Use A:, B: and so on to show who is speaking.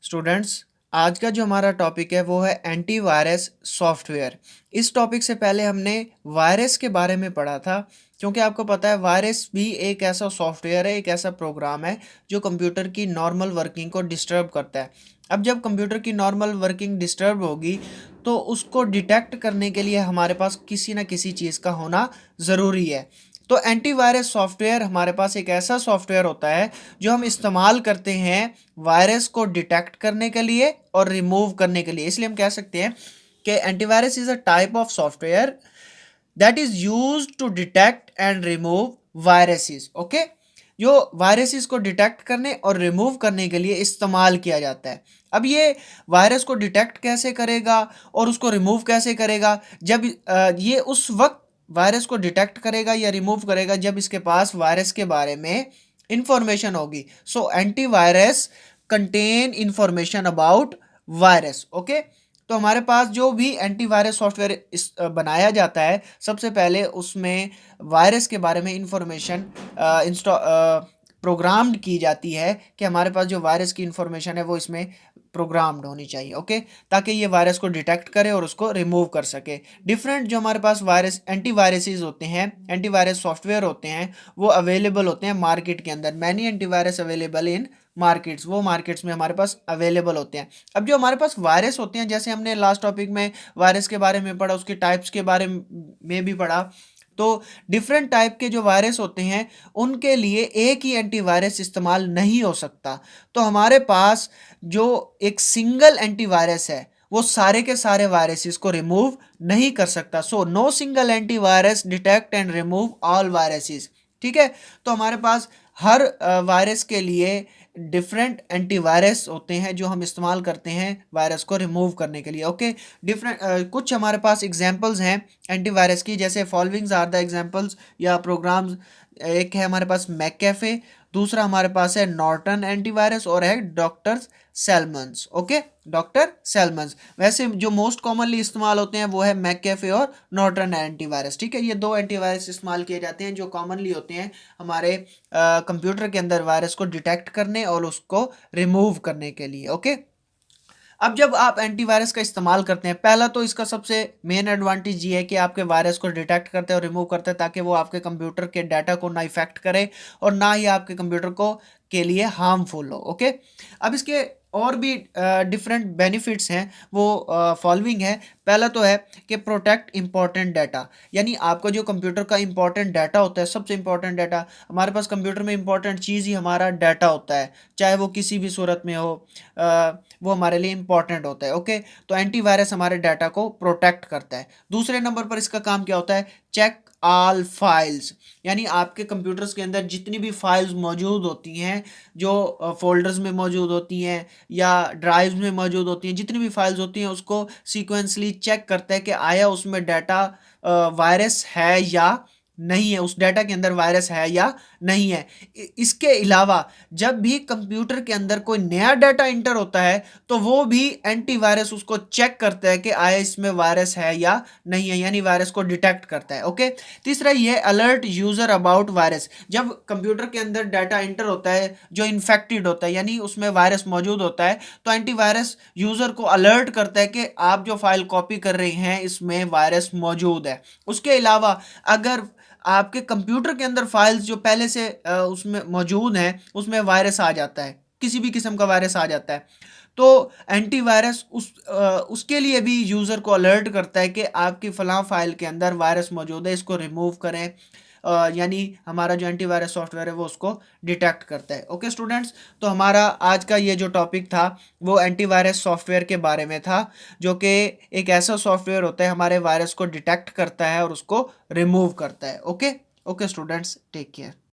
A: Students, आज का जो हमारा टॉपिक है वो है एंटीवायरस सॉफ्टवेयर। इस टॉपिक से पहले हमने वायरस के बारे में पढ़ा था, क्योंकि आपको पता है वायरस भी एक ऐसा सॉफ्टवेयर है, एक ऐसा प्रोग्राम है जो कंप्यूटर की नॉर्मल वर्किंग को डिस्टर्ब करता है। अब जब कंप्यूटर की नॉर्मल वर्किंग डिस्टर्ब होगी तो उसको डिटेक्ट करने के लिए हमारे पास किसी ना किसी चीज़ का होना ज़रूरी है। तो एंटीवायरस सॉफ्टवेयर हमारे पास एक ऐसा सॉफ्टवेयर होता है जो हम इस्तेमाल करते हैं वायरस को डिटेक्ट करने के लिए और रिमूव करने के लिए। इसलिए हम कह सकते हैं कि antivirus is a type of software that is used to detect and remove viruses. Okay, जो वायरसेस को डिटेक्ट करने और रिमूव करने के लिए इस्तेमाल किया जाता है। अब ये वायरस को डिटेक्ट कैसे करेगा और उसको रिमूव कैसे करेगा? जब ये उस वक्त वायरस को डिटेक्ट करेगा या रिमूव करेगा जब इसके पास वायरस के बारे में इंफॉर्मेशन होगी। So antivirus contain information about virus. Okay, तो हमारे पास जो भी एंटीवायरस सॉफ्टवेयर बनाया जाता है, सबसे पहले उसमें वायरस के बारे में इंफॉर्मेशन इंस्टॉ प्रोग्राम्ड की जाती है कि हमारे पास जो वायरस की इंफॉर्मेशन है वो इसमें प्रोग्राम्ड होनी चाहिए। ओके, ताकि ये वायरस को डिटेक्ट करे और उसको रिमूव कर सके। डिफरेंट जो हमारे पास वायरस एंटीवायरसेस होते हैं, एंटीवायरस सॉफ्टवेयर होते हैं, वो अवेलेबल होते हैं मार्केट के अंदर। Many antivirus available in markets, वो मार्केट्स में हमारे पास अवेलेबल होते हैं। अब जो हमारे पास वायरस होते हैं, जैसे हमने लास्ट टॉपिक में वायरस के बारे में पढ़ा, उसके टाइप्स के बारे में भी पढ़ा, तो डिफरेंट टाइप के जो वायरस होते हैं उनके लिए एक ही एंटीवायरस इस्तेमाल नहीं हो सकता। तो हमारे पास जो एक सिंगल एंटीवायरस है वो सारे के सारे वायरसेस को रिमूव नहीं कर सकता। So no single antivirus detect and remove all viruses. ठीक है, तो हमारे पास हर वायरस के लिए डिफरेंट एंटीवायरस होते हैं जो हम इस्तेमाल करते हैं वायरस को रिमूव करने के लिए। ओके, डिफरेंट कुछ हमारे पास एग्जांपल्स हैं एंटीवायरस की, जैसे फॉलोइंग्स आर द एग्जांपल्स या प्रोग्राम्स। एक है हमारे पास मैककेफे, दूसरा हमारे पास है नॉर्टन एंटीवायरस और है doctor Solomon's. Okay, doctor Solomon's. वैसे जो मोस्ट कॉमनली इस्तेमाल होते हैं वो है मैककेफे और नॉर्टन एंटीवायरस। ठीक है, ये दो एंटीवायरस इस्तेमाल किए जाते हैं जो कॉमनली होते हैं हमारे कंप्यूटर के अंदर वायरस को डिटेक्ट करने और उसको रिमूव करने के लिए। ओके, अब जब आप एंटीवायरस का इस्तेमाल करते हैं, पहला तो इसका सबसे मेन एडवांटेज ये है कि आपके वायरस को डिटेक्ट करते हैं और रिमूव करते हैं ताकि वो आपके कंप्यूटर के डाटा को ना इफेक्ट करे और ना ही आपके कंप्यूटर को के लिए हार्मफुल हो। ओके, अब इसके और भी डिफरेंट बेनिफिट्स हैं, वो फॉलोइंग है। पहला तो है कि प्रोटेक्ट इंपॉर्टेंट डाटा, यानी आपका जो कंप्यूटर का इंपॉर्टेंट डाटा होता है, सबसे इंपॉर्टेंट डाटा हमारे पास कंप्यूटर में इंपॉर्टेंट चीज़ ही हमारा डाटा होता है, चाहे वो किसी भी सूरत में हो, वो हमारे लिए इंपॉर्टेंट होता है। ओके, तो एंटीवायरस हमारे डाटा को प्रोटेक्ट करता है। दूसरे नंबर पर इसका काम क्या होता है? चेक ऑल फाइल्स, यानी आपके कंप्यूटर्स के अंदर जितनी भी फाइल्स मौजूद होती हैं, जो फोल्डर्स में मौजूद होती हैं या ड्राइव्स में मौजूद होती हैं, जितनी भी फाइल्स होती हैं उसको सीक्वेंसली चेक करता है कि आया उसमें डाटा वायरस है या नहीं है, उस डाटा के अंदर वायरस है या नहीं है। इसके अलावा जब भी कंप्यूटर के अंदर कोई नया डाटा इंटर होता है तो वो भी एंटीवायरस उसको चेक करता है कि आया इसमें वायरस है या नहीं है, यानी वायरस को डिटेक्ट करता है। ओके, तीसरा ये अलर्ट यूजर अबाउट वायरस। जब कंप्यूटर के अंदर डाटा इंटर होता है जो इन्फेक्टेड होता है, यानी उसमें वायरस मौजूद होता है, तो एंटीवायरस यूजर को अलर्ट करता है कि आप जो फाइल कॉपी कर रहे हैं इसमें वायरस मौजूद है। उसके अलावा अगर आपके कंप्यूटर के अंदर फाइल्स जो पहले से उसमें मौजूद हैं उसमें वायरस आ जाता है, किसी भी किस्म का वायरस आ जाता है, तो एंटीवायरस उसके लिए भी यूज़र को अलर्ट करता है कि आपकी फ़लाँ फाइल के अंदर वायरस मौजूद है, इसको रिमूव करें। यानी हमारा जो एंटीवायरस सॉफ्टवेयर है वो उसको डिटेक्ट करता है। ओके स्टूडेंट्स, तो हमारा आज का ये जो टॉपिक था वो एंटीवायरस सॉफ्टवेयर के बारे में था, जो कि एक ऐसा सॉफ्टवेयर होता है हमारे वायरस को डिटेक्ट करता है और उसको रिमूव करता है। Okay, okay students, take care.